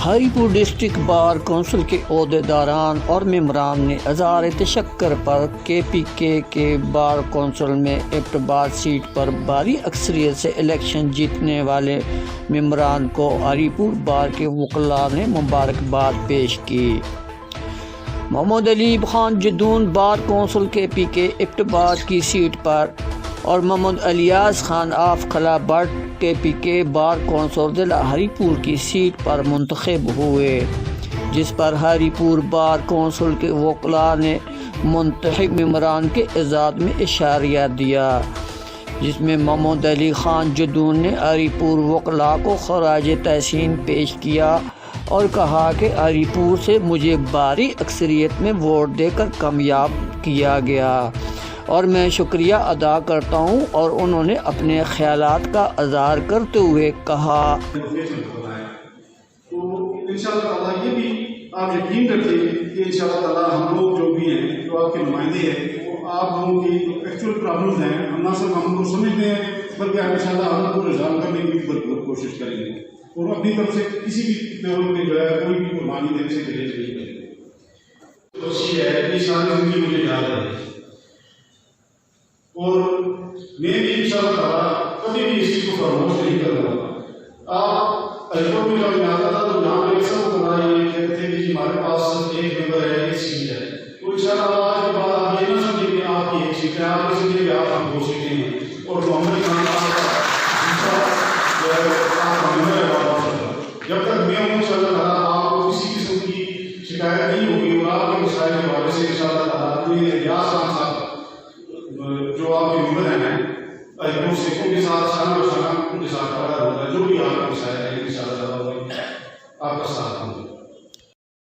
Haripur district bar council के ओहदेदारान और मेम्बरान ने अज़ार तशक्कर पर KPK के बार कौंसिल में इब्तबाद सीट पर भारी अक्सरियत से इलेक्शन जीतने वाले मेम्बरान को हरीपुर बार के वकला ने मुबारकबाद पेश की। मोहम्मद अलीब Khan Jadoon bar council KPK Abbottabad की सीट पर और मोहम्मद अलियास खान आफ खला बट KPK बार कौंसिल जिला हरीपुर की सीट पर मुंतखब हुए, जिस पर हरीपुर बार कौंसिल के वकला ने मुंतखब मेम्बरान के एजाज़ में इशारिया दिया, जिसमें मोहम्मद अली खान जदून ने हरीपुर वकला को खराज तहसीन पेश किया और कहा कि हरीपुर से मुझे भारी अक्सरियत में वोट देकर कामयाब किया गया और मैं शुक्रिया अदा करता हूं। और उन्होंने अपने ख्यालात का इज़हार करते हुए कहा, तो इंशाअल्लाह ये भी आप यकीन रखिए कि इंशाअल्लाह हम लोग जो भी हैं, जो आपके नुमाइंदे हैं, वो आप लोगों की एक्चुअल प्रॉब्लम्स हैं, हम ना सिर्फ हमको समझते हैं बल्कि इंशाअल्लाह हम उनको रिजॉल्व करने की भरपूर कोशिश करेंगे और अपनी तरफ से किसी भी लेवल पे जो है कोई भी कुर्बानी देने से परहेज नहीं करेंगे। तो ये है कि सारी जिंदगी मुझे याद है और मैं भी इंशाअल्लाह कभी भी इस चीज को फरामोश नहीं करूँगा। आप हरीपुर में जब आता था तो यहाँ पे सब बना ये कहते थे कि हमारे पास एक मेंबर है, एक सीट है, तो इंशाअल्लाह आज के बाद आप ये ना समझिए कि आपकी एक सीट है, आप ये समझिए कि आप हम 2 सीटें हैं और जो हमारे जब तक मैं हूँ इंशाअल्लाह आपको किसी किस्म की शिकायत नहीं होगी और आपके मसाइल के हवाले से इंशाअल्लाह जो आपके मेंबर हैं हरीपुर से उनके साथ शामिल उनके साथ खड़ा होगा, जो भी आपके मसाइल है इंशाअल्लाह आपका साथ होगा।